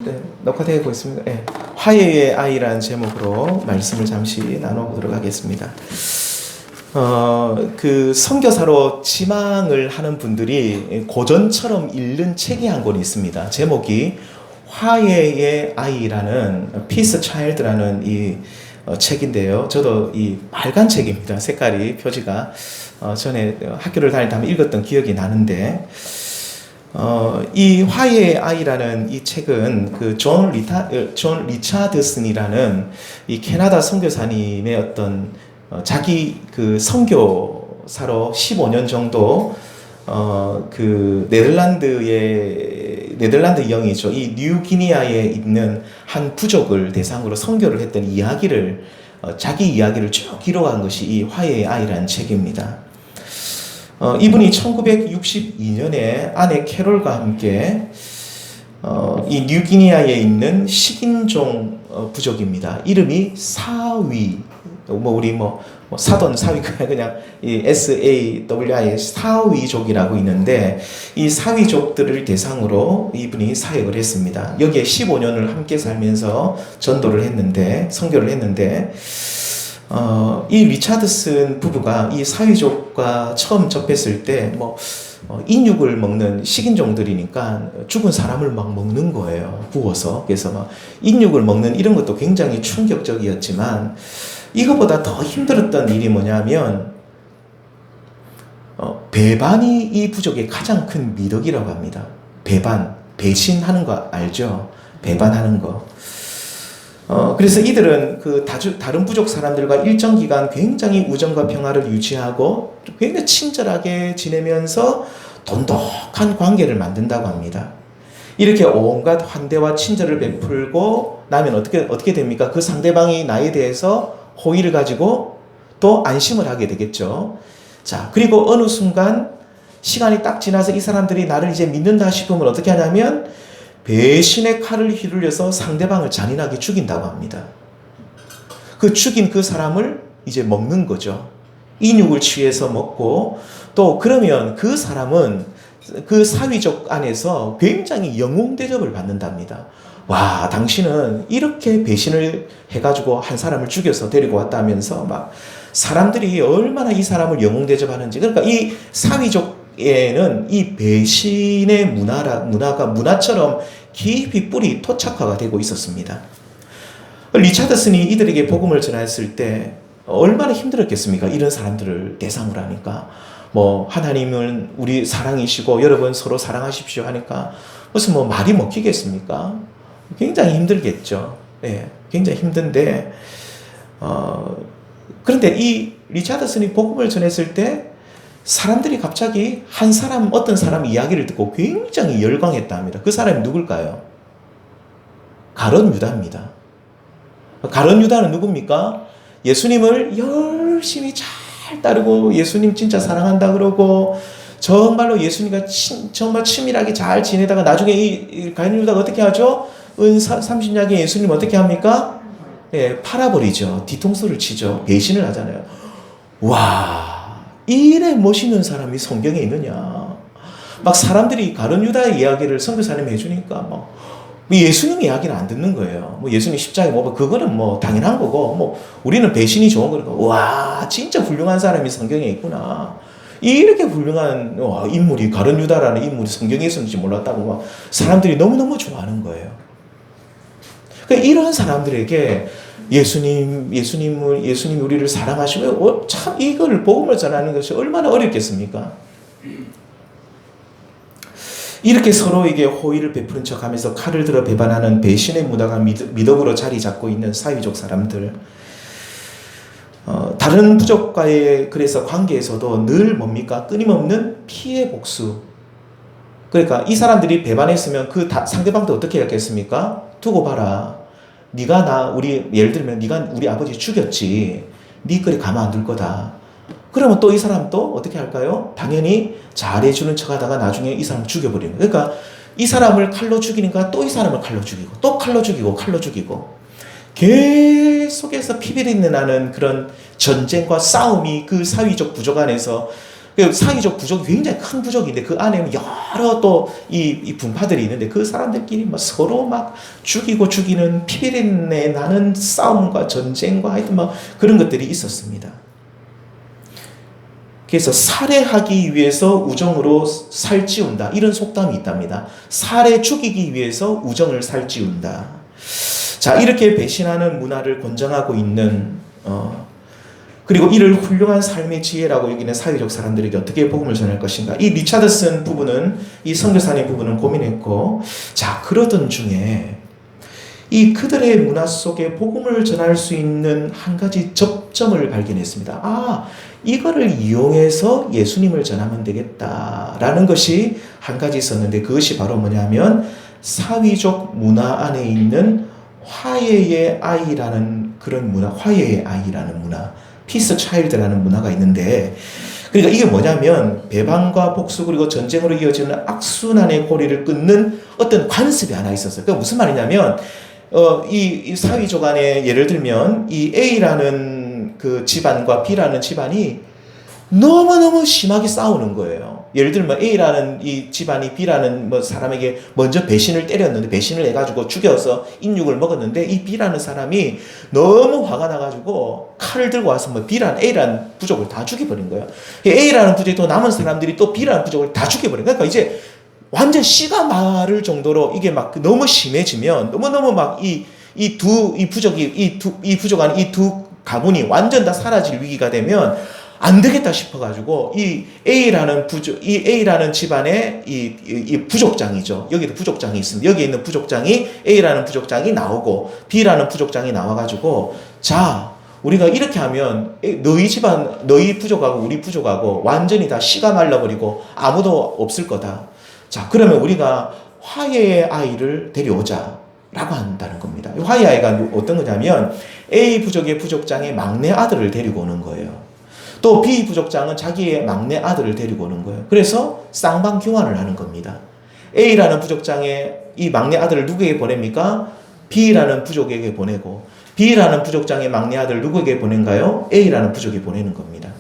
네, 녹화되고 있습니다. 네, 화해의 아이라는 제목으로 말씀을 잠시 나눠보도록 하겠습니다. 그 선교사로 지망을 하는 분들이 고전처럼 읽는 책이 한 권 있습니다. 제목이 화해의 아이라는 Peace Child라는 이 책인데요. 저도 이 빨간 책입니다. 색깔이 표지가 전에 학교를 다닐 때 한번 읽었던 기억이 나는데 이 화해의 아이라는 이 책은 그 존 리차드슨이라는 이 캐나다 선교사님의 어떤 자기 그 선교사로 15년 정도 그 네덜란드 영이죠. 이 뉴기니아에 있는 한 부족을 대상으로 선교를 했던 이야기를 자기 이야기를 쭉 기록한 것이 이 화해의 아이라는 책입니다. 이분이 1962년에 아내 캐롤과 함께 이 뉴기니아에 있는 식인종 부족입니다. 이름이 사위, 우리 사돈 사위가 그냥 이 SAWI 사위족이라고 있는데 이 사위족들을 대상으로 이분이 사역을 했습니다. 여기에 15년을 함께 살면서 전도를 했는데 선교를 했는데 이 리차드슨 부부가 이 사위족과 처음 접했을 때 인육을 먹는 식인종들이니까 죽은 사람을 막 먹는 거예요. 구워서. 그래서 막 인육을 먹는 이런 것도 굉장히 충격적이었지만 이것보다 더 힘들었던 일이 뭐냐면 배반이 이 부족의 가장 큰 미덕이라고 합니다. 배신하는 거 알죠? 배반하는 거. 그래서 이들은 그 다른 부족 사람들과 일정 기간 굉장히 우정과 평화를 유지하고 굉장히 친절하게 지내면서 돈독한 관계를 만든다고 합니다. 이렇게 온갖 환대와 친절을 베풀고 나면 어떻게 됩니까? 그 상대방이 나에 대해서 호의를 가지고 또 안심을 하게 되겠죠. 자, 그리고 어느 순간 시간이 딱 지나서 이 사람들이 나를 이제 믿는다 싶으면 어떻게 하냐면 배신의 칼을 휘둘려서 상대방을 잔인하게 죽인다고 합니다. 그 죽인 그 사람을 이제 먹는 거죠. 인육을 취해서 먹고 또 그러면 그 사람은 그 사위족 안에서 굉장히 영웅 대접을 받는답니다. 와, 당신은 이렇게 배신을 해가지고 한 사람을 죽여서 데리고 왔다면서 막 사람들이 얼마나 이 사람을 영웅 대접하는지. 그러니까 이 사위족에는 이 배신의 문화가 문화처럼 깊이 뿌리 토착화가 되고 있었습니다. 리차드슨이 이들에게 복음을 전했을 때 얼마나 힘들었겠습니까? 이런 사람들을 대상으로 하니까 하나님은 우리 사랑이시고 여러분 서로 사랑하십시오 하니까 무슨 말이 먹히겠습니까? 굉장히 힘들겠죠. 네, 굉장히 힘든데 그런데 이 리차드슨이 복음을 전했을 때 사람들이 갑자기 어떤 사람 이야기를 듣고 굉장히 열광했다 합니다. 그 사람이 누굴까요? 가룟 유다입니다. 가룟 유다는 누굽니까? 예수님을 열심히 잘 따르고 예수님 진짜 사랑한다 그러고 정말로 예수님과 정말 친밀하게 잘 지내다가 나중에 이 가룟 유다가 어떻게 하죠? 은 30냥에 예수님 어떻게 합니까? 예, 팔아버리죠. 뒤통수를 치죠. 배신을 하잖아요. 와, 이래 멋있는 사람이 성경에 있느냐. 막 사람들이 가룟 유다의 이야기를 선교사님이 해주니까 예수님 이야기는 안 듣는 거예요. 예수님 십자가에 그거는 당연한 거고 우리는 배신이 좋은 거니까 와, 진짜 훌륭한 사람이 성경에 있구나. 이렇게 훌륭한 인물이 가룟 유다라는 인물이 성경에 있었는지 몰랐다고 사람들이 너무너무 좋아하는 거예요. 그러니까 이런 사람들에게 예수님 우리를 사랑하시고 참 이거를 복음을 전하는 것이 얼마나 어렵겠습니까? 이렇게 서로에게 호의를 베푸는 척하면서 칼을 들어 배반하는 배신의 문화가 미덕으로 자리 잡고 있는 사위족 사람들. 다른 부족과의 그래서 관계에서도 늘 뭡니까? 끊임없는 피해 복수. 그러니까 이 사람들이 배반했으면 그 상대방도 어떻게 했겠습니까? 두고 봐라. 예를 들면 네가 우리 아버지 죽였지. 네 거리 가만 안 둘 거다. 그러면 또 이 사람 또 어떻게 할까요? 당연히 잘해주는 척하다가 나중에 이 사람 죽여버리는 거예요. 그러니까 이 사람을 칼로 죽이니까 또 이 사람을 칼로 죽이고 또 칼로 죽이고 계속해서 피비린내 나는 그런 전쟁과 싸움이 그 사위족 부족 안에서 사회적 부족이 굉장히 큰 부족인데 그 안에는 여러 또 이 분파들이 있는데 그 사람들끼리 막 서로 막 죽이고 죽이는 피비린내 나는 싸움과 전쟁과 하여튼 막 그런 것들이 있었습니다. 그래서 살해하기 위해서 우정으로 살찌운다. 이런 속담이 있답니다. 살해 죽이기 위해서 우정을 살찌운다. 자, 이렇게 배신하는 문화를 권장하고 있는 그리고 이를 훌륭한 삶의 지혜라고 여기는 사회적 사람들에게 어떻게 복음을 전할 것인가. 이 리차드슨 부부는, 이 선교사님 부부는 고민했고, 자, 그러던 중에 이 그들의 문화 속에 복음을 전할 수 있는 한 가지 접점을 발견했습니다. 아, 이거를 이용해서 예수님을 전하면 되겠다라는 것이 한 가지 있었는데, 그것이 바로 뭐냐면 사회적 문화 안에 있는 화해의 아이라는 그런 문화, 화해의 아이라는 문화, 피스 차일드라는 문화가 있는데, 그러니까 이게 뭐냐면 배반과 복수 그리고 전쟁으로 이어지는 악순환의 고리를 끊는 어떤 관습이 하나 있었어요. 그게 무슨 말이냐면 이 사회적 안에 예를 들면 이 A라는 그 집안과 B라는 집안이 너무너무 심하게 싸우는 거예요. 예를 들면 A라는 이 집안이 B라는 뭐 사람에게 먼저 배신을 때렸는데, 배신을 해가지고 죽여서 인육을 먹었는데, 이 B라는 사람이 너무 화가 나가지고 칼을 들고 와서 뭐 A라는 부족을 다 죽여버린 거예요. A라는 부족이 또 남은 사람들이 또 B라는 부족을 다 죽여버린 거예요. 그러니까 이제 완전 씨가 마를 정도로 이게 막 너무 심해지면 너무너무 막 이 부족 안에 이 두 가문이 완전 다 사라질 위기가 되면 안 되겠다 싶어가지고 이 A라는 집안의 이 부족장이죠. 여기도 부족장이 있습니다. 여기 있는 부족장이 A라는 부족장이 나오고 B라는 부족장이 나와가지고, 자, 우리가 이렇게 하면 너희 집안, 너희 부족하고 우리 부족하고 완전히 다 씨가 말라버리고 아무도 없을 거다. 자, 그러면 우리가 화해의 아이를 데려오자 라고 한다는 겁니다. 화해의 아이가 어떤 거냐면 A 부족의 부족장의 막내 아들을 데리고 오는 거예요. 또 B 부족장은 자기의 막내 아들을 데리고 오는 거예요. 그래서 쌍방 교환을 하는 겁니다. A라는 부족장의 이 막내 아들을 누구에게 보냅니까? B라는 부족에게 보내고, B라는 부족장의 막내 아들을 누구에게 보낸가요? A라는 부족에 보내는 겁니다.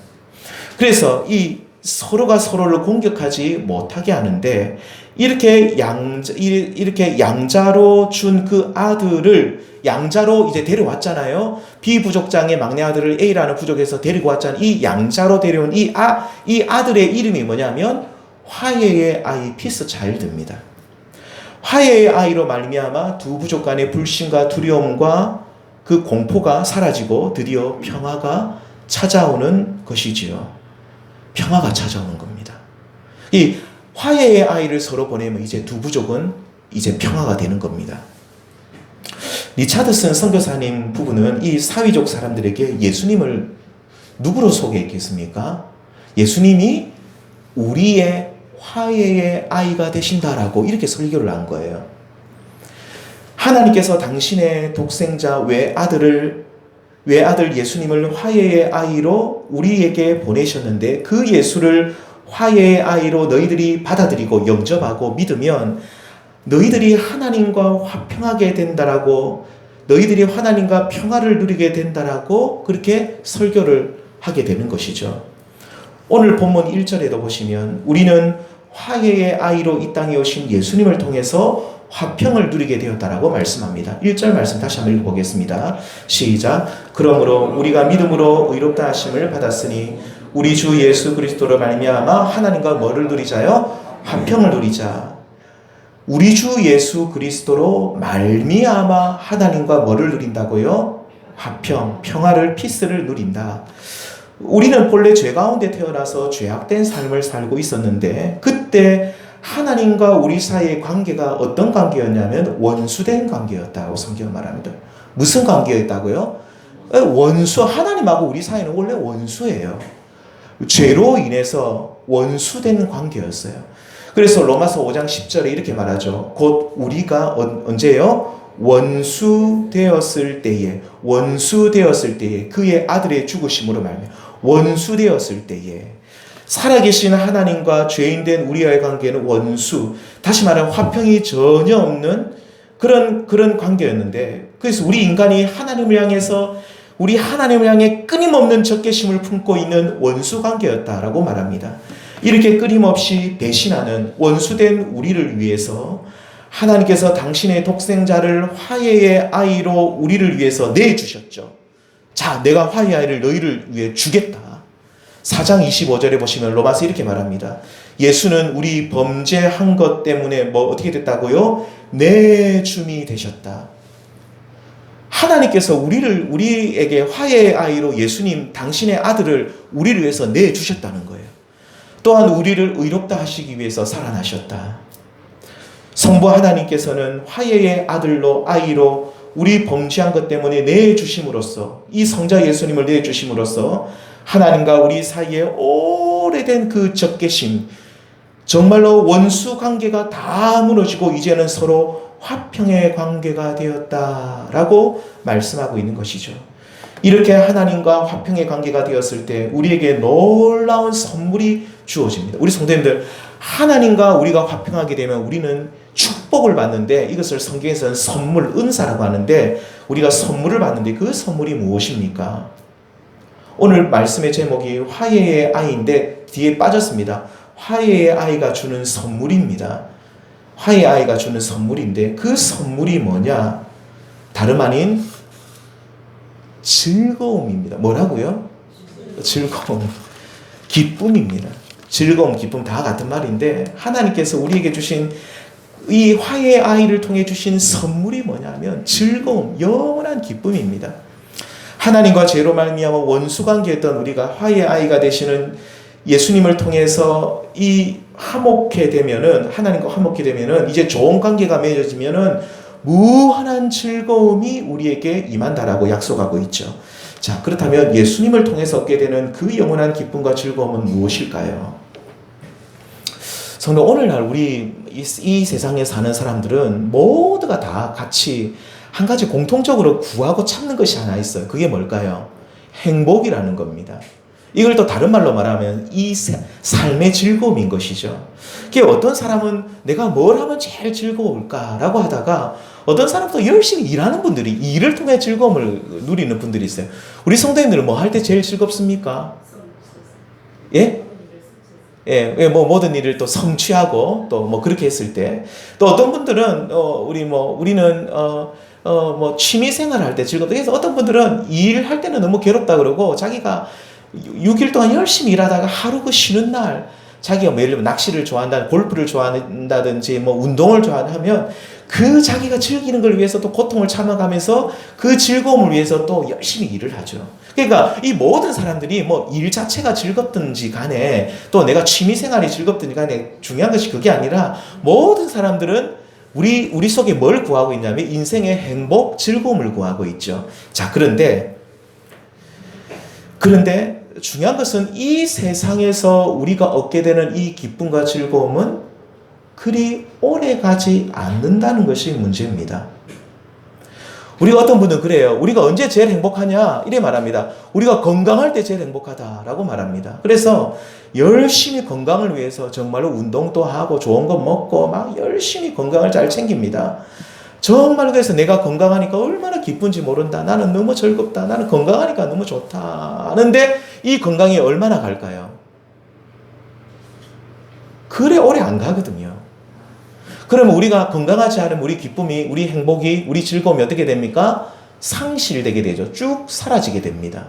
그래서 이 서로가 서로를 공격하지 못하게 하는데, 이렇게 양자로 준 그 아들을 양자로 이제 데려왔잖아요. B 부족장의 막내 아들을 A라는 부족에서 데리고 왔잖아요. 이 양자로 데려온 이 아들의 이름이 뭐냐면 화해의 아이, 피스 차일드입니다. 화해의 아이로 말미암아 두 부족 간의 불신과 두려움과 그 공포가 사라지고 드디어 평화가 찾아오는 것이지요. 평화가 찾아오는 겁니다. 이 화해의 아이를 서로 보내면 이제 두 부족은 이제 평화가 되는 겁니다. 리차드슨 선교사님 부부는 이 사회적 사람들에게 예수님을 누구로 소개했겠습니까? 예수님이 우리의 화해의 아이가 되신다라고 이렇게 설교를 한 거예요. 하나님께서 당신의 독생자 외아들 예수님을 화해의 아이로 우리에게 보내셨는데, 그 예수를 화해의 아이로 너희들이 받아들이고 영접하고 믿으면 너희들이 하나님과 화평하게 된다라고, 너희들이 하나님과 평화를 누리게 된다라고 그렇게 설교를 하게 되는 것이죠. 오늘 본문 1절에도 보시면 우리는 화해의 아이로 이 땅에 오신 예수님을 통해서 화평을 누리게 되었다라고 말씀합니다. 1절 말씀 다시 한번 읽어보겠습니다. 시작. 그러므로 우리가 믿음으로 의롭다 하심을 받았으니 우리 주 예수 그리스도로 말미암아 하나님과 뭐를 누리자요? 화평을 누리자. 우리 주 예수 그리스도로 말미암아 하나님과 뭐를 누린다고요? 화평, 평화를, 피스를 누린다. 우리는 본래 죄 가운데 태어나서 죄악된 삶을 살고 있었는데, 그때 하나님과 우리 사이의 관계가 어떤 관계였냐면 원수된 관계였다고 성경은 말합니다. 무슨 관계였다고요? 원수, 하나님하고 우리 사이는 원래 원수예요. 죄로 인해서 원수된 관계였어요. 그래서 로마서 5장 10절에 이렇게 말하죠. 곧 우리가 언제요? 원수되었을 때에 그의 아들의 죽으심으로 말미암아 원수되었을 때에, 살아계신 하나님과 죄인된 우리와의 관계는 원수, 다시 말하면 화평이 전혀 없는 그런 관계였는데, 그래서 우리 인간이 하나님을 향해서 우리 하나님을 향해 끊임없는 적개심을 품고 있는 원수관계였다라고 말합니다. 이렇게 끊임없이 배신하는 원수된 우리를 위해서 하나님께서 당신의 독생자를 화해의 아이로 우리를 위해서 내주셨죠. 자, 내가 화해의 아이를 너희를 위해 주겠다. 4장 25절에 보시면 로마서 이렇게 말합니다. 예수는 우리 범죄한 것 때문에 어떻게 됐다고요? 내줌이 되셨다. 하나님께서 우리에게 화해의 아이로 예수님 당신의 아들을 우리를 위해서 내주셨다는 거예요. 또한 우리를 의롭다 하시기 위해서 살아나셨다. 성부 하나님께서는 화해의 아이로 우리 범죄한 것 때문에 내주심으로써, 이 성자 예수님을 내주심으로써 하나님과 우리 사이에 오래된 그 적개심, 정말로 원수 관계가 다 무너지고 이제는 서로 화평의 관계가 되었다라고 말씀하고 있는 것이죠. 이렇게 하나님과 화평의 관계가 되었을 때 우리에게 놀라운 선물이 주어집니다. 우리 성도님들, 하나님과 우리가 화평하게 되면 우리는 축복을 받는데, 이것을 성경에서는 선물, 은사라고 하는데, 우리가 선물을 받는데 그 선물이 무엇입니까? 오늘 말씀의 제목이 화해의 아이인데 뒤에 빠졌습니다. 화해의 아이가 주는 선물입니다. 화해의 아이가 주는 선물인데 그 선물이 뭐냐? 다름 아닌 즐거움입니다. 뭐라고요? 즐거움. 기쁨입니다. 즐거움, 기쁨 다 같은 말인데 하나님께서 우리에게 주신 이 화해의 아이를 통해 주신 선물이 뭐냐면 즐거움, 영원한 기쁨입니다. 하나님과 죄로 말미암아 원수관계였던 우리가 화해의 아이가 되시는 예수님을 통해서 화목해 되면은, 하나님과 화목해 되면은, 이제 좋은 관계가 맺어지면은 무한한 즐거움이 우리에게 임한다라고 약속하고 있죠. 자, 그렇다면 예수님을 통해서 얻게 되는 그 영원한 기쁨과 즐거움은 무엇일까요? 성도, 오늘날 우리 이 세상에 사는 사람들은 모두가 다 같이 한 가지 공통적으로 구하고 찾는 것이 하나 있어요. 그게 뭘까요? 행복이라는 겁니다. 이걸 또 다른 말로 말하면 이 삶의 즐거움인 것이죠. 어떤 사람은 내가 뭘 하면 제일 즐거울까라고 하다가 어떤 사람도 열심히 일하는 분들이, 일을 통해 즐거움을 누리는 분들이 있어요. 우리 성도님들은 뭐 할 때 제일 즐겁습니까? 예? 예, 모든 일을 또 성취하고 또 그렇게 했을 때, 또 어떤 분들은 우리는 취미 생활 할 때 즐겁다. 그래서 어떤 분들은 일할 때는 너무 괴롭다 그러고 자기가 6일 동안 열심히 일하다가 하루 그 쉬는 날, 자기가 예를 들면 낚시를 좋아한다, 골프를 좋아한다든지 운동을 좋아하면 그 자기가 즐기는 걸 위해서 또 고통을 참아가면서 그 즐거움을 위해서 또 열심히 일을 하죠. 그러니까 이 모든 사람들이 일 자체가 즐겁든지 간에, 또 내가 취미 생활이 즐겁든지 간에 중요한 것이 그게 아니라, 모든 사람들은 우리 속에 뭘 구하고 있냐면 인생의 행복, 즐거움을 구하고 있죠. 자, 그런데 중요한 것은 이 세상에서 우리가 얻게 되는 이 기쁨과 즐거움은 그리 오래 가지 않는다는 것이 문제입니다. 우리가 어떤 분은 그래요. 우리가 언제 제일 행복하냐? 이래 말합니다. 우리가 건강할 때 제일 행복하다라고 말합니다. 그래서 열심히 건강을 위해서 정말로 운동도 하고 좋은 거 먹고 막 열심히 건강을 잘 챙깁니다. 정말 그래서 내가 건강하니까 얼마나 기쁜지 모른다. 나는 너무 즐겁다. 나는 건강하니까 너무 좋다. 하는데 이 건강이 얼마나 갈까요? 그래 오래 안 가거든요. 그러면 우리가 건강하지 않으면 우리 기쁨이, 우리 행복이, 우리 즐거움이 어떻게 됩니까? 상실되게 되죠. 쭉 사라지게 됩니다.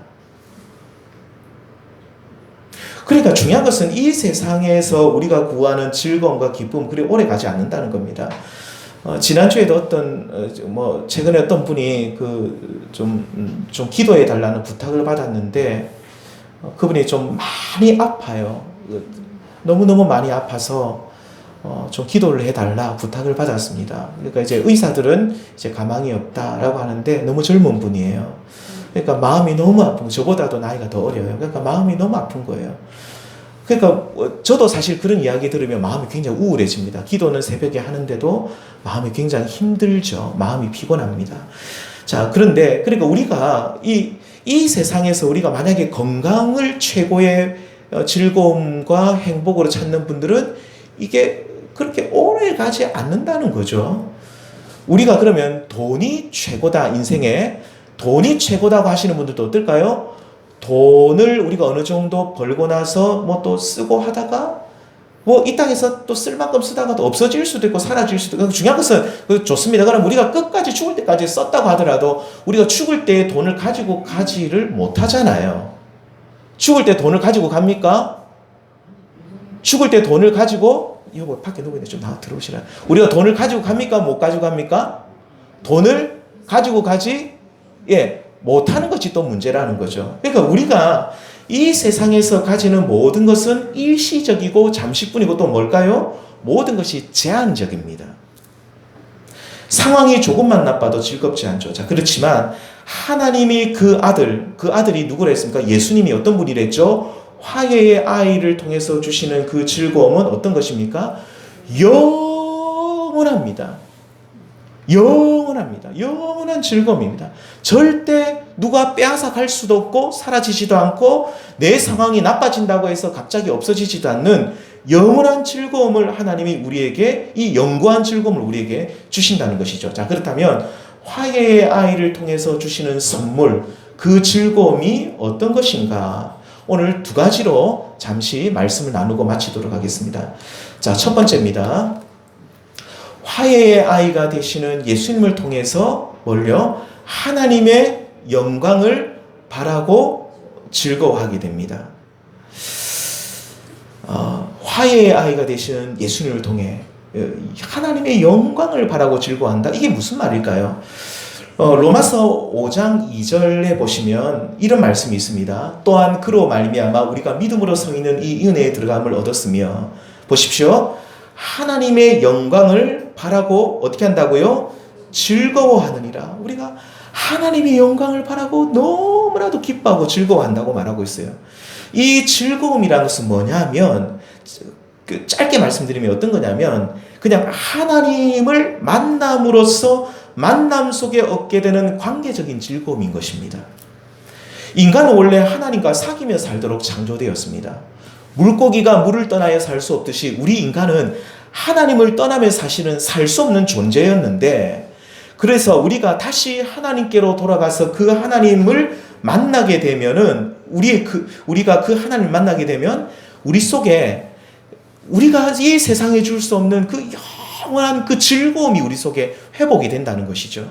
그러니까 중요한 것은 이 세상에서 우리가 구하는 즐거움과 기쁨, 그리 오래 가지 않는다는 겁니다. 지난주에도 최근에 어떤 분이 좀 기도해 달라는 부탁을 받았는데, 그분이 좀 많이 아파요. 너무너무 많이 아파서 좀 기도를 해달라 부탁을 받았습니다. 그러니까 이제 의사들은 이제 가망이 없다라고 하는데 너무 젊은 분이에요. 그러니까 마음이 너무 아픈 거예요. 저보다도 나이가 더 어려요. 그러니까 마음이 너무 아픈 거예요. 그러니까 저도 사실 그런 이야기 들으면 마음이 굉장히 우울해집니다. 기도는 새벽에 하는데도 마음이 굉장히 힘들죠. 마음이 피곤합니다. 자, 그러니까 우리가 이 세상에서 우리가 만약에 건강을 최고의 즐거움과 행복으로 찾는 분들은 이게 그렇게 오래 가지 않는다는 거죠. 우리가 그러면 돈이 최고다, 인생에 돈이 최고다고 하시는 분들도 어떨까요? 돈을 우리가 어느 정도 벌고 나서 뭐 또 쓰고 하다가 뭐 이 땅에서 또 쓸 만큼 쓰다가 또 없어질 수도 있고 사라질 수도 있고, 중요한 것은 좋습니다. 그럼 우리가 끝까지 죽을 때까지 썼다고 하더라도 우리가 죽을 때 돈을 가지고 가지를 못하잖아요. 죽을 때 돈을 가지고 갑니까? 죽을 때 돈을 가지고, 여보 밖에 누구 있는데 좀 나와 들어오시라. 우리가 돈을 가지고 갑니까? 못 가지고 갑니까? 돈을 가지고 가지 못하는 것이 또 문제라는 거죠. 그러니까 우리가 이 세상에서 가지는 모든 것은 일시적이고 잠시뿐이고 또 뭘까요? 모든 것이 제한적입니다. 상황이 조금만 나빠도 즐겁지 않죠. 자, 그렇지만 하나님이 그 아들이 누구라 했습니까? 예수님이 어떤 분이랬죠? 화해의 아이를 통해서 주시는 그 즐거움은 어떤 것입니까? 영원합니다. 영원합니다. 영원한 즐거움입니다. 절대 누가 빼앗아 갈 수도 없고 사라지지도 않고 내 상황이 나빠진다고 해서 갑자기 없어지지도 않는 영원한 즐거움을 하나님이 우리에게, 이 영구한 즐거움을 우리에게 주신다는 것이죠. 자, 그렇다면 화해의 아이를 통해서 주시는 선물, 그 즐거움이 어떤 것인가? 오늘 두 가지로 잠시 말씀을 나누고 마치도록 하겠습니다. 자, 첫 번째입니다. 화해의 아이가 되시는 예수님을 통해서 뭘요? 하나님의 영광을 바라고 즐거워하게 됩니다. 화해의 아이가 되시는 예수님을 통해 하나님의 영광을 바라고 즐거워한다. 이게 무슨 말일까요? 로마서 5장 2절에 보시면 이런 말씀이 있습니다. 또한 그로 말미암아 우리가 믿음으로 서 있는 이 은혜에 들어감을 얻었으며, 보십시오. 하나님의 영광을 바라고 어떻게 한다고요? 즐거워하느니라. 우리가 하나님의 영광을 바라고 너무나도 기뻐하고 즐거워한다고 말하고 있어요. 이 즐거움이라는 것은 뭐냐면, 짧게 말씀드리면 어떤 거냐면 그냥 하나님을 만남으로써 만남 속에 얻게 되는 관계적인 즐거움인 것입니다. 인간은 원래 하나님과 사귀며 살도록 창조되었습니다. 물고기가 물을 떠나야 살 수 없듯이 우리 인간은 하나님을 떠나며 사실은 살 수 없는 존재였는데, 그래서 우리가 다시 하나님께로 돌아가서 그 하나님을 만나게 되면은 우리가 그 하나님을 만나게 되면 우리 속에 우리가 이 세상에 줄 수 없는 그 영원한 그 즐거움이 우리 속에 회복이 된다는 것이죠.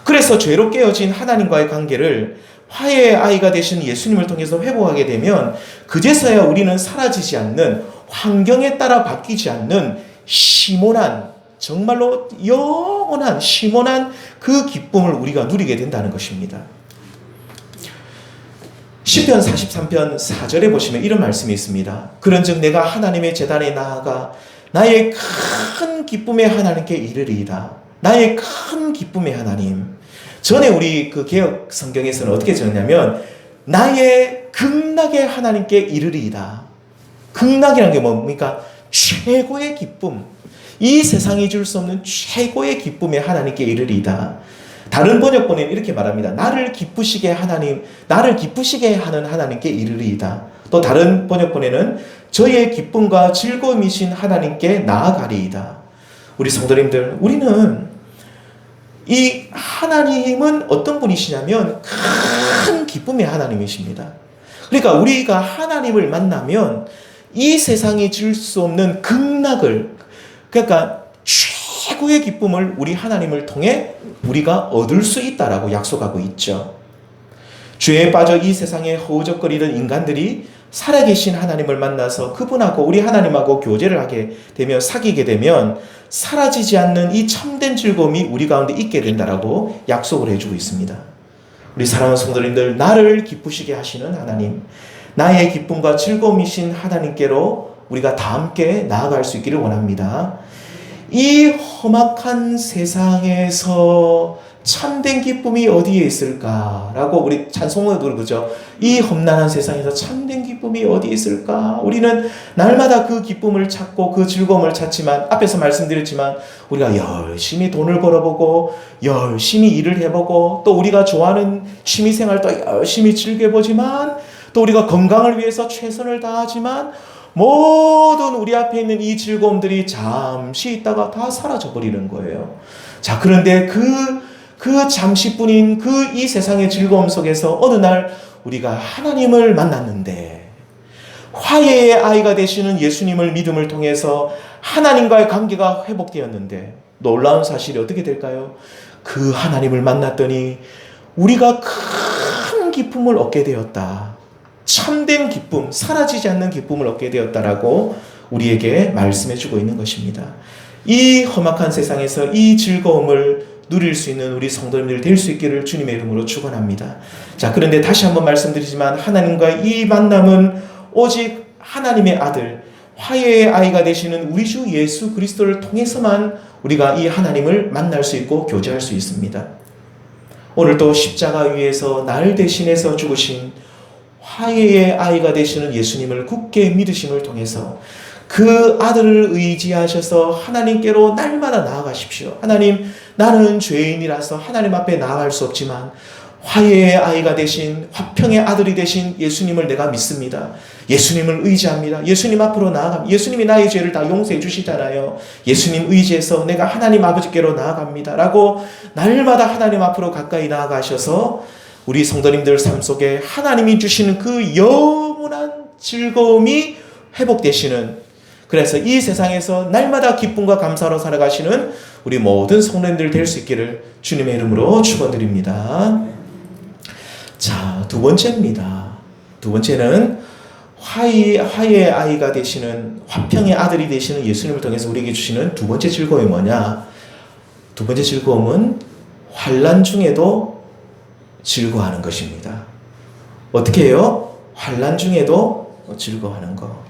그래서 죄로 깨어진 하나님과의 관계를 화해의 아이가 되신 예수님을 통해서 회복하게 되면 그제서야 우리는 사라지지 않는, 환경에 따라 바뀌지 않는 시몬한, 정말로 영원한 시몬한 그 기쁨을 우리가 누리게 된다는 것입니다. 시편 43편 4절에 보시면 이런 말씀이 있습니다. 그런즉 내가 하나님의 제단에 나아가 나의 큰 기쁨의 하나님께 이르리이다. 나의 큰 기쁨의 하나님. 전에 우리 그 개역 성경에서는 어떻게 적냐면 나의 극락의 하나님께 이르리이다. 극락이라는 게 뭡니까? 최고의 기쁨. 이 세상이 줄 수 없는 최고의 기쁨의 하나님께 이르리이다. 다른 번역본에는 이렇게 말합니다. 나를 기쁘시게 하는 하나님께 이르리이다. 또 다른 번역본에는 저의 기쁨과 즐거움이신 하나님께 나아가리이다. 우리 성도님들, 우리는 이 하나님은 어떤 분이시냐면 큰 기쁨의 하나님이십니다. 그러니까 우리가 하나님을 만나면 이 세상이 줄 수 없는 극락을, 그러니까 최고의 기쁨을 우리 하나님을 통해 우리가 얻을 수 있다라고 약속하고 있죠. 죄에 빠져 이 세상에 허우적거리던 인간들이 살아계신 하나님을 만나서 그분하고 우리 하나님하고 교제를 하게 되면, 사귀게 되면 사라지지 않는 이 참된 즐거움이 우리 가운데 있게 된다라고 약속을 해주고 있습니다. 우리 사랑하는 성도님들, 나를 기쁘시게 하시는 하나님, 나의 기쁨과 즐거움이신 하나님께로 우리가 다 함께 나아갈 수 있기를 원합니다. 이 험악한 세상에서 참된 기쁨이 어디에 있을까라고 우리 찬송으로 부르죠. 이 험난한 세상에서 참된 기쁨이 어디에 있을까? 우리는 날마다 그 기쁨을 찾고 그 즐거움을 찾지만, 앞에서 말씀드렸지만 우리가 열심히 돈을 벌어보고 열심히 일을 해보고 또 우리가 좋아하는 취미생활도 열심히 즐겨보지만, 또 우리가 건강을 위해서 최선을 다하지만 모든 우리 앞에 있는 이 즐거움들이 잠시 있다가 다 사라져 버리는 거예요. 자, 그런데 그 그 잠시뿐인 그 이 세상의 즐거움 속에서 어느 날 우리가 하나님을 만났는데, 화해의 아이가 되시는 예수님을 믿음을 통해서 하나님과의 관계가 회복되었는데, 놀라운 사실이 어떻게 될까요? 그 하나님을 만났더니 우리가 큰 기쁨을 얻게 되었다. 참된 기쁨, 사라지지 않는 기쁨을 얻게 되었다라고 우리에게 말씀해 주고 있는 것입니다. 이 험악한 세상에서 이 즐거움을 누릴 수 있는 우리 성도님들 될 수 있기를 주님의 이름으로 축원합니다. 자, 그런데 다시 한번 말씀드리지만 하나님과 이 만남은 오직 하나님의 아들, 화해의 아이가 되시는 우리 주 예수 그리스도를 통해서만 우리가 이 하나님을 만날 수 있고 교제할 수 있습니다. 오늘도 십자가 위에서 날 대신해서 죽으신 화해의 아이가 되시는 예수님을 굳게 믿으심을 통해서 그 아들을 의지하셔서 하나님께로 날마다 나아가십시오. 하나님, 나는 죄인이라서 하나님 앞에 나아갈 수 없지만 화해의 아이가 되신, 화평의 아들이 되신 예수님을 내가 믿습니다. 예수님을 의지합니다. 예수님 앞으로 나아갑니다. 예수님이 나의 죄를 다 용서해 주시잖아요. 예수님 의지해서 내가 하나님 아버지께로 나아갑니다 라고 날마다 하나님 앞으로 가까이 나아가셔서 우리 성도님들 삶 속에 하나님이 주시는 그 영원한 즐거움이 회복되시는, 그래서 이 세상에서 날마다 기쁨과 감사로 살아가시는 우리 모든 성도님들 될 수 있기를 주님의 이름으로 축원드립니다. 자, 두 번째입니다. 두 번째는 화해의 아이가 되시는, 화평의 아들이 되시는 예수님을 통해서 우리에게 주시는 두 번째 즐거움이 뭐냐? 두 번째 즐거움은 환난 중에도 즐거워하는 것입니다. 어떻게 해요? 환난 중에도 즐거워하는 것.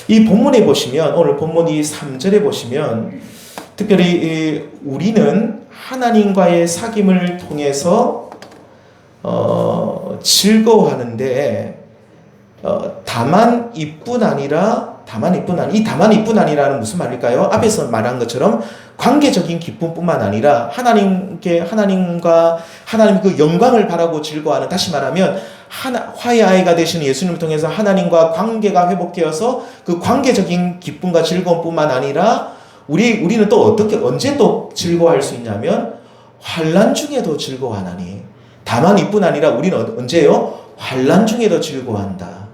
이 본문에 보시면, 오늘 본문 이 3절에 보시면 특별히 우리는 하나님과의 사귐을 통해서 즐거워하는데, 다만 이뿐 아니라, 이 다만 이뿐 아니라는 무슨 말일까요? 앞에서 말한 것처럼 관계적인 기쁨뿐만 아니라 하나님과 하나님 그 영광을 바라고 즐거워하는, 다시 말하면 화해의 아이가 되시는 예수님을 통해서 하나님과 관계가 회복되어서 그 관계적인 기쁨과 즐거움뿐만 아니라 우리는 또 언제 또 즐거워할 수 있냐면 환난 중에도 즐거워하나니. 다만 이뿐 아니라 우리는 언제요? 환난 중에도 즐거워한다.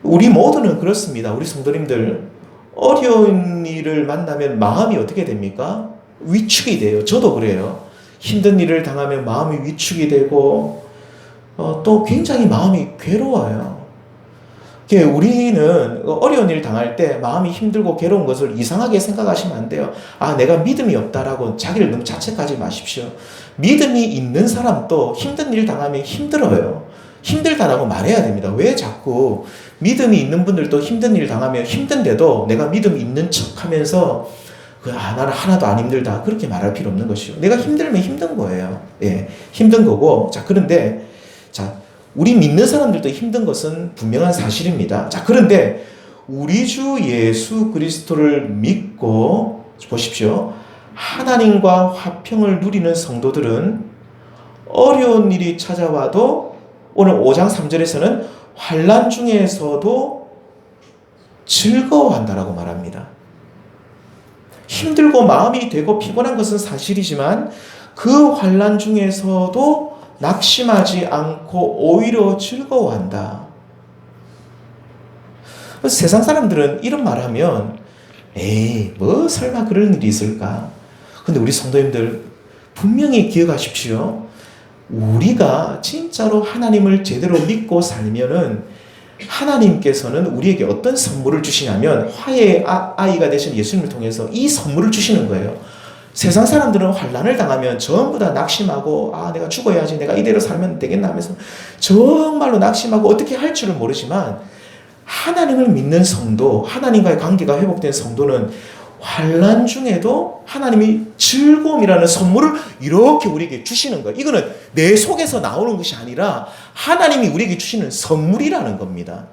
우리 모두는 그렇습니다. 우리 성도님들 어려운 일을 만나면 마음이 어떻게 됩니까? 위축이 돼요. 저도 그래요. 힘든 일을 당하면 마음이 위축이 되고 또 굉장히 마음이 괴로워요. 우리는 어려운 일 당할 때 마음이 힘들고 괴로운 것을 이상하게 생각하시면 안 돼요. 아, 내가 믿음이 없다라고 자기를 너무 자책하지 마십시오. 믿음이 있는 사람도 힘든 일 당하면 힘들어요. 힘들다라고 말해야 됩니다. 왜 자꾸 믿음이 있는 분들도 힘든 일 당하면 힘든데도 내가 믿음이 있는 척 하면서 나는 하나도 안 힘들다 그렇게 말할 필요 없는 것이죠. 내가 힘들면 힘든 거예요. 예, 힘든 거고. 자, 그런데 우리 믿는 사람들도 힘든 것은 분명한 사실입니다. 자, 그런데 우리 주 예수 그리스도를 믿고 보십시오. 하나님과 화평을 누리는 성도들은 어려운 일이 찾아와도 오늘 5장 3절에서는 환난 중에서도 즐거워한다라고 말합니다. 힘들고 마음이 되고 피곤한 것은 사실이지만 그 환난 중에서도 낙심하지 않고 오히려 즐거워한다. 세상 사람들은 이런 말하면 에이, 뭐 설마 그런 일이 있을까? 근데 우리 성도님들 분명히 기억하십시오. 우리가 진짜로 하나님을 제대로 믿고 살면은 하나님께서는 우리에게 어떤 선물을 주시냐면 화해의 아이가 되신 예수님을 통해서 이 선물을 주시는 거예요. 세상 사람들은 환난을 당하면 전부 다 낙심하고 내가 죽어야지, 내가 이대로 살면 되겠나 하면서 정말로 낙심하고 어떻게 할 줄을 모르지만 하나님을 믿는 성도, 하나님과의 관계가 회복된 성도는 환난 중에도 하나님이 즐거움이라는 선물을 이렇게 우리에게 주시는 거예요. 이거는 내 속에서 나오는 것이 아니라 하나님이 우리에게 주시는 선물이라는 겁니다.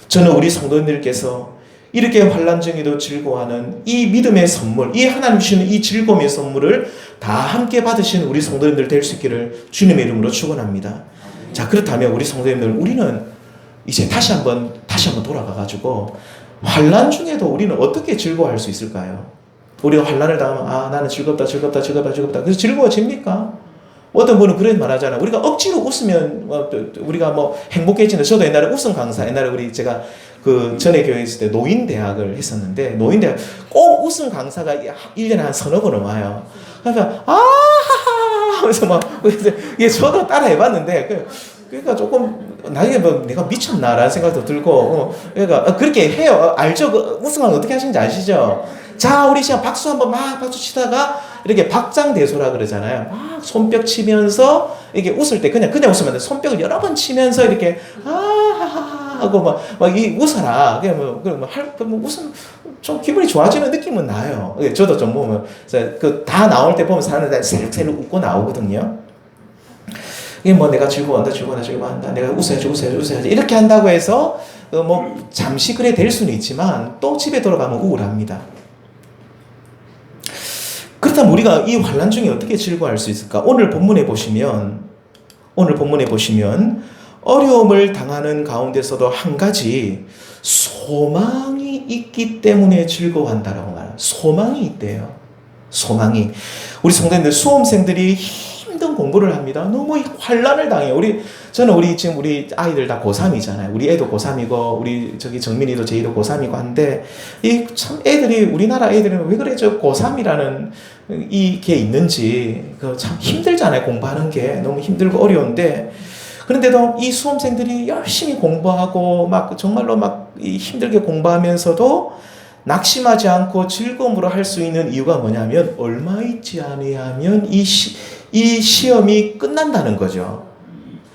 저는 우리 성도님들께서 이렇게 환난 중에도 즐거워하는 이 믿음의 선물, 이 하나님 주시는 이 즐거움의 선물을 다 함께 받으시는 우리 성도님들 될 수 있기를 주님의 이름으로 축원합니다. 자, 그렇다면 우리 성도님들, 우리는 이제 다시 한번 돌아가가지고 환난 중에도 우리는 어떻게 즐거워할 수 있을까요? 우리가 환난을 당하면 나는 즐겁다. 그래서 즐거워집니까? 어떤 분은 그런 말 하잖아요. 우리가 억지로 웃으면 우리가 뭐 행복해지는. 저도 옛날에 웃음 강사, 옛날에 제가 그 전에 교회에 있을 때 노인대학을 했었는데, 노인대학 꼭 웃음 강사가 1년에 한 서너 번은 와요. 그러니까 하하 하면서 막 저도 따라 해봤는데, 그러니까 조금 나중에 뭐 내가 미쳤나라는 생각도 들고, 그러니까 그렇게 해요. 알죠? 그 웃음 강사 어떻게 하시는지 아시죠? 자, 우리 시간 박수 한번 막 박수 치다가 이렇게 박장대소라 그러잖아요. 막 손뼉 치면서 이렇게 웃을 때 그냥 웃으면 안 돼. 손뼉을 여러 번 치면서 이렇게 하하하 하고 막 이 웃어라. 그러면 웃음 좀 기분이 좋아지는 느낌은 나요. 저도 좀 보면 그 다 나올 때 보면 사람들 셀 웃고 나오거든요. 이게 뭐 내가 즐거워한다. 내가 웃어야지. 이렇게 한다고 해서 뭐 잠시 그래 될 수는 있지만 또 집에 돌아가면 우울합니다. 그렇다면 우리가 이 환난 중에 어떻게 즐거워할 수 있을까? 오늘 본문에 보시면 어려움을 당하는 가운데서도 한 가지 소망이 있기 때문에 즐거워한다라고 말해요. 소망이 있대요. 소망이. 우리 성도님들, 수험생들이 힘든 공부를 합니다. 너무 환난을 당해요. 저는 지금 우리 아이들 다 고3이잖아요. 우리 애도 고3이고, 우리 정민이도 제이도 고3이고 한데, 참 우리나라 애들은 왜 그래, 고3이라는 이게 있는지, 참 힘들잖아요. 공부하는 게. 너무 힘들고 어려운데, 그런데도 이 수험생들이 열심히 공부하고, 정말로 힘들게 공부하면서도 낙심하지 않고 즐거움으로 할 수 있는 이유가 뭐냐면, 얼마 있지 아니하면 이 시험이 끝난다는 거죠.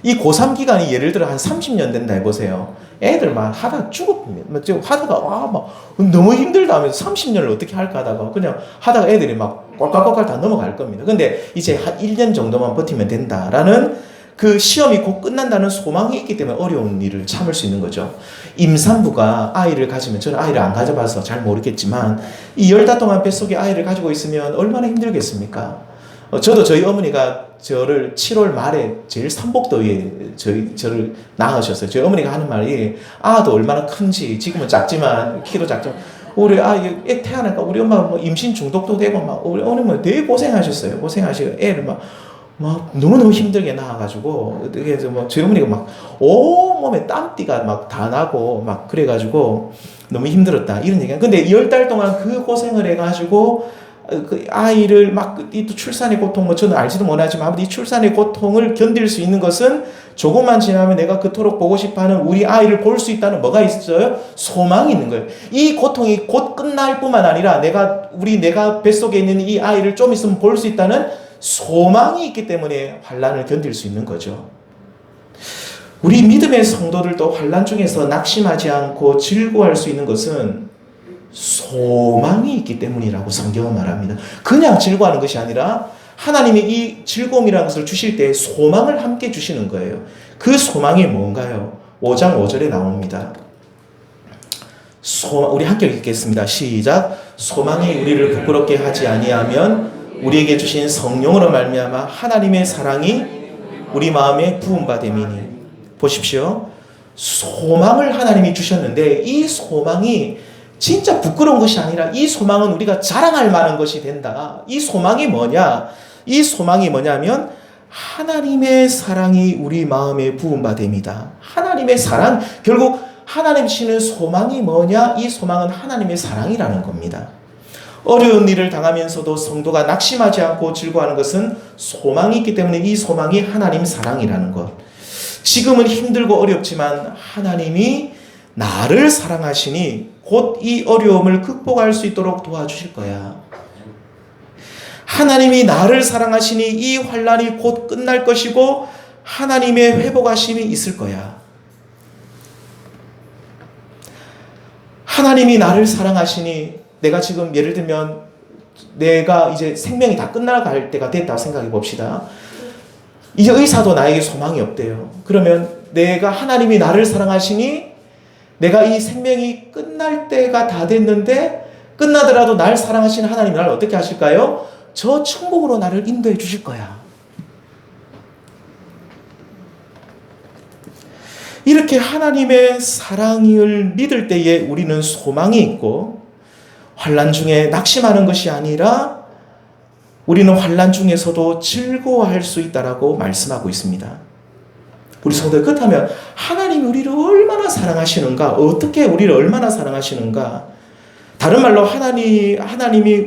이 고3 기간이 예를 들어 한 30년 된다 해보세요. 애들 하다가 하다가 너무 힘들다 하면서 30년을 어떻게 할까 하다가 그냥 하다가 애들이 꼴깍꼴깍 다 넘어갈 겁니다. 근데 이제 한 1년 정도만 버티면 된다라는 그 시험이 곧 끝난다는 소망이 있기 때문에 어려운 일을 참을 수 있는 거죠. 임산부가 아이를 가지면, 저는 아이를 안 가져봐서 잘 모르겠지만, 이 10달 동안 뱃속에 아이를 가지고 있으면 얼마나 힘들겠습니까? 저도 저희 어머니가 저를 7월 말에 제일 삼복더위에 저를 낳으셨어요. 저희 어머니가 하는 말이, 아도 얼마나 큰지, 지금은 작지만, 키도 작지만, 우리 애 태어나니까 우리 엄마가 임신 중독도 되고, 우리 어머니는 되게 고생하셨어요. 애를 너무너무 힘들게 낳아가지고, 그래서 저희 어머니가 온몸에 땀띠가 다 나고, 그래가지고, 너무 힘들었다. 이런 얘기야. 근데 10달 동안 그 고생을 해가지고, 그 아이를 이 출산의 고통, 저는 알지도 못하지만 이 출산의 고통을 견딜 수 있는 것은 조금만 지나면 내가 그토록 보고 싶어하는 우리 아이를 볼 수 있다는 뭐가 있어요? 소망이 있는 거예요. 이 고통이 곧 끝날 뿐만 아니라 내가 뱃속에 있는 이 아이를 좀 있으면 볼 수 있다는 소망이 있기 때문에 환난을 견딜 수 있는 거죠. 우리 믿음의 성도들도 환난 중에서 낙심하지 않고 즐거워할 수 있는 것은 소망이 있기 때문이라고 성경은 말합니다. 그냥 즐거워하는 것이 아니라 하나님이 이 즐거움이라는 것을 주실 때 소망을 함께 주시는 거예요. 그 소망이 뭔가요? 5장 5절에 나옵니다. 우리 함께 읽겠습니다. 시작. 소망이 우리를 부끄럽게 하지 아니하면 우리에게 주신 성령으로 말미암아 하나님의 사랑이 우리 마음에 부은 바 됨이니. 보십시오. 소망을 하나님이 주셨는데 이 소망이 진짜 부끄러운 것이 아니라 이 소망은 우리가 자랑할 만한 것이 된다. 이 소망이 뭐냐? 이 소망이 뭐냐면 하나님의 사랑이 우리 마음에 부은 바 됨이다. 하나님의 사랑, 결국 하나님 주시는 소망이 뭐냐? 이 소망은 하나님의 사랑이라는 겁니다. 어려운 일을 당하면서도 성도가 낙심하지 않고 즐거워하는 것은 소망이 있기 때문에 이 소망이 하나님 사랑이라는 것. 지금은 힘들고 어렵지만 하나님이 나를 사랑하시니 곧 이 어려움을 극복할 수 있도록 도와주실 거야. 하나님이 나를 사랑하시니 이 환난이 곧 끝날 것이고 하나님의 회복하심이 있을 거야. 하나님이 나를 사랑하시니 내가 지금 예를 들면 내가 이제 생명이 다 끝나갈 때가 됐다고 생각해 봅시다. 이제 의사도 나에게 소망이 없대요. 그러면 내가 하나님이 나를 사랑하시니 내가 이 생명이 끝날 때가 다 됐는데 끝나더라도 날 사랑하시는 하나님이 나를 어떻게 하실까요? 저 천국으로 나를 인도해 주실 거야. 이렇게 하나님의 사랑을 믿을 때에 우리는 소망이 있고 환난 중에 낙심하는 것이 아니라 우리는 환난 중에서도 즐거워할 수 있다라고 말씀하고 있습니다. 우리 성도들, 그렇다면 하나님이 우리를 얼마나 사랑하시는가, 어떻게 우리를 얼마나 사랑하시는가, 다른 말로 하나님이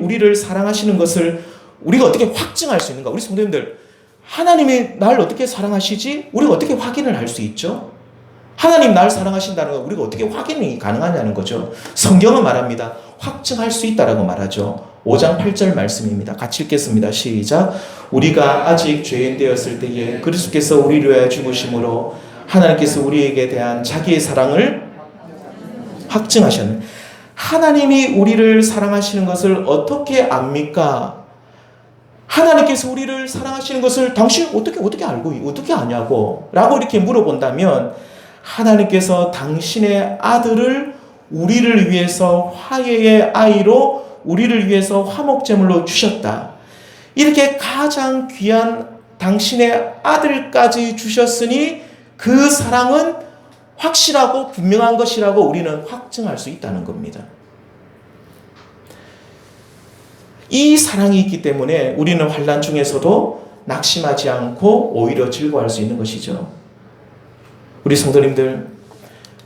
우리를 사랑하시는 것을 우리가 어떻게 확증할 수 있는가? 우리 성도님들, 하나님이 나를 어떻게 사랑하시지? 우리가 어떻게 확인을 할 수 있죠? 하나님 나를 사랑하신다는 걸 우리가 어떻게 확인이 가능하냐는 거죠. 성경은 말합니다. 확증할 수 있다라고 말하죠. 5장 8절 말씀입니다. 같이 읽겠습니다. 시작. 우리가 아직 죄인 되었을 때에 그리스도께서 우리를 위하여 죽으심으로 하나님께서 우리에게 대한 자기의 사랑을 확증하셨네. 하나님이 우리를 사랑하시는 것을 어떻게 압니까? 하나님께서 우리를 사랑하시는 것을 당신 어떻게 알고, 어떻게 아냐고 라고 이렇게 물어본다면, 하나님께서 당신의 아들을 우리를 위해서 화해의 아이로 우리를 위해서 화목제물로 주셨다. 이렇게 가장 귀한 당신의 아들까지 주셨으니 그 사랑은 확실하고 분명한 것이라고 우리는 확증할 수 있다는 겁니다. 이 사랑이 있기 때문에 우리는 환난 중에서도 낙심하지 않고 오히려 즐거워할 수 있는 것이죠. 우리 성도님들,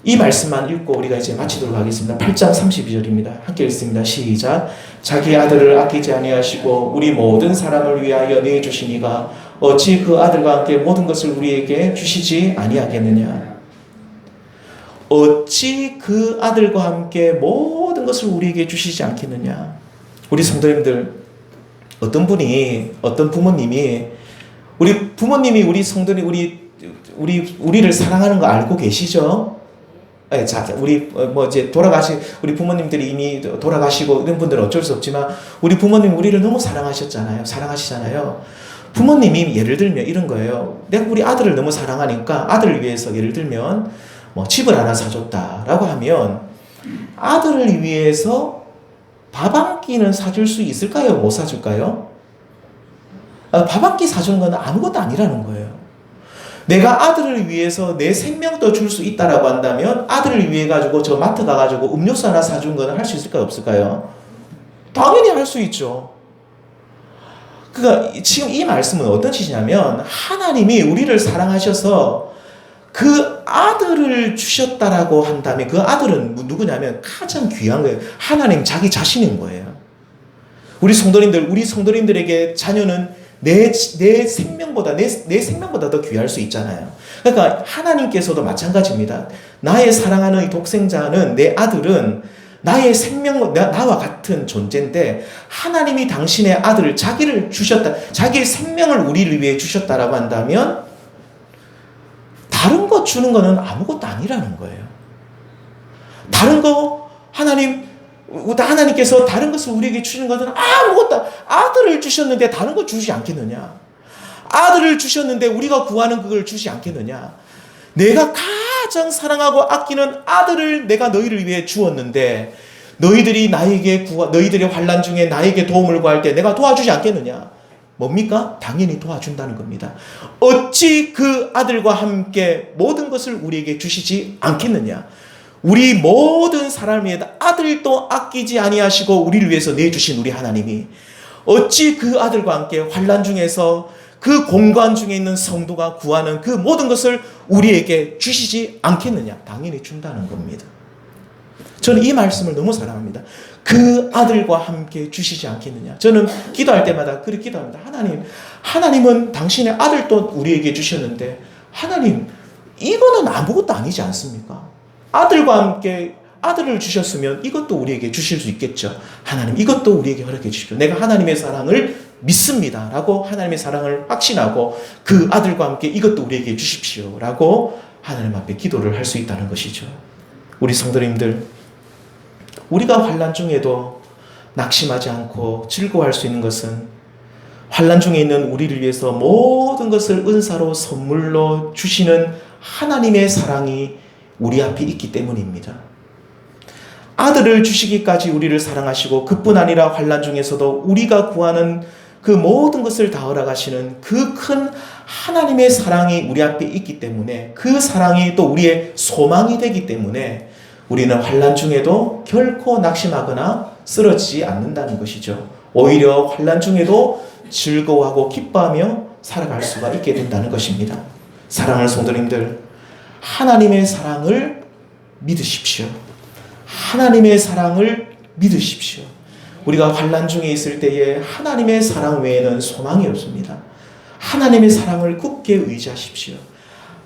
이 말씀만 읽고 우리가 이제 마치도록 하겠습니다. 8장 32절입니다. 함께 읽습니다. 시작. 자기 아들을 아끼지 아니하시고 우리 모든 사람을 위하여 내주시니가 어찌 그 아들과 함께 모든 것을 우리에게 주시지 아니하겠느냐. 어찌 그 아들과 함께 모든 것을 우리에게 주시지 않겠느냐. 우리 성도님들, 어떤 부모님이 우리 성도님, 우리를 사랑하는 거 알고 계시죠? 네, 자, 우리 우리 부모님들이 이미 돌아가시고 이런 분들은 어쩔 수 없지만 우리 부모님 우리를 너무 사랑하시잖아요. 부모님이 예를 들면 이런 거예요. 내가 우리 아들을 너무 사랑하니까 아들을 위해서 예를 들면 집을 하나 사줬다라고 하면 아들을 위해서 밥 한 끼는 사줄 수 있을까요? 못 사줄까요? 밥 한 끼 사주는 건 아무것도 아니라는 거예요. 내가 아들을 위해서 내 생명도 줄 수 있다라고 한다면 아들을 위해 가지고 저 마트 가가지고 음료수 하나 사준 거는 할 수 있을까요? 없을까요? 당연히 할 수 있죠. 그러니까 지금 이 말씀은 어떤 뜻이냐면 하나님이 우리를 사랑하셔서 그 아들을 주셨다라고 한다면 그 아들은 누구냐면 가장 귀한 거예요. 하나님 자기 자신인 거예요. 우리 성도님들에게 자녀는 내 생명보다 더 귀할 수 있잖아요. 그러니까 하나님께서도 마찬가지입니다. 나의 사랑하는 이 독생자는, 내 아들은 나의 생명, 나와 같은 존재인데 하나님이 당신의 아들을 자기를 주셨다, 자기의 생명을 우리를 위해 주셨다라고 한다면 다른 것 주는 거는 아무것도 아니라는 거예요. 다른 거 하나님께서 다른 것을 우리에게 주시는 것은 아무것도, 아들을 주셨는데 다른 거 주지 않겠느냐? 아들을 주셨는데 우리가 구하는 그걸 주지 않겠느냐? 내가 가장 사랑하고 아끼는 아들을 내가 너희를 위해 주었는데 너희들의 환난 중에 나에게 도움을 구할 때 내가 도와주지 않겠느냐? 뭡니까? 당연히 도와준다는 겁니다. 어찌 그 아들과 함께 모든 것을 우리에게 주시지 않겠느냐? 우리 모든 사람을 위해 아들도 아끼지 아니하시고 우리를 위해서 내주신 우리 하나님이 어찌 그 아들과 함께 환난 중에서 그 공간 중에 있는 성도가 구하는 그 모든 것을 우리에게 주시지 않겠느냐? 당연히 준다는 겁니다. 저는 이 말씀을 너무 사랑합니다. 그 아들과 함께 주시지 않겠느냐? 저는 기도할 때마다 그렇게 기도합니다. 하나님은 당신의 아들도 우리에게 주셨는데 하나님, 이거는 아무것도 아니지 않습니까? 아들과 함께 아들을 주셨으면 이것도 우리에게 주실 수 있겠죠. 하나님, 이것도 우리에게 허락해 주십시오. 내가 하나님의 사랑을 믿습니다 라고 하나님의 사랑을 확신하고 그 아들과 함께 이것도 우리에게 주십시오 라고 하나님 앞에 기도를 할 수 있다는 것이죠. 우리 성도님들, 우리가 환난 중에도 낙심하지 않고 즐거워할 수 있는 것은 환난 중에 있는 우리를 위해서 모든 것을 은사로 선물로 주시는 하나님의 사랑이 우리 앞에 있기 때문입니다. 아들을 주시기까지 우리를 사랑하시고 그뿐 아니라 환난 중에서도 우리가 구하는 그 모든 것을 다 허락하시는 그 큰 하나님의 사랑이 우리 앞에 있기 때문에, 그 사랑이 또 우리의 소망이 되기 때문에 우리는 환난 중에도 결코 낙심하거나 쓰러지지 않는다는 것이죠. 오히려 환난 중에도 즐거워하고 기뻐하며 살아갈 수가 있게 된다는 것입니다. 사랑하는 성도님들, 하나님의 사랑을 믿으십시오. 하나님의 사랑을 믿으십시오. 우리가 환난 중에 있을 때에 하나님의 사랑 외에는 소망이 없습니다. 하나님의 사랑을 굳게 의지하십시오.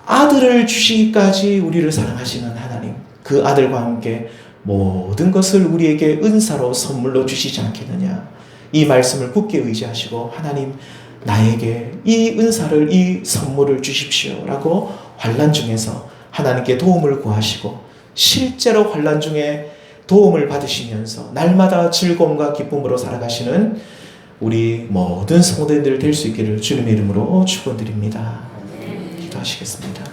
아들을 주시기까지 우리를 사랑하시는 하나님, 그 아들과 함께 모든 것을 우리에게 은사로 선물로 주시지 않겠느냐. 이 말씀을 굳게 의지하시고 하나님, 나에게 이 은사를, 이 선물을 주십시오 라고 환난 중에서 하나님께 도움을 구하시고 실제로 환난 중에 도움을 받으시면서 날마다 즐거움과 기쁨으로 살아가시는 우리 모든 성도님들 될 수 있기를 주님의 이름으로 축원드립니다. 기도하시겠습니다.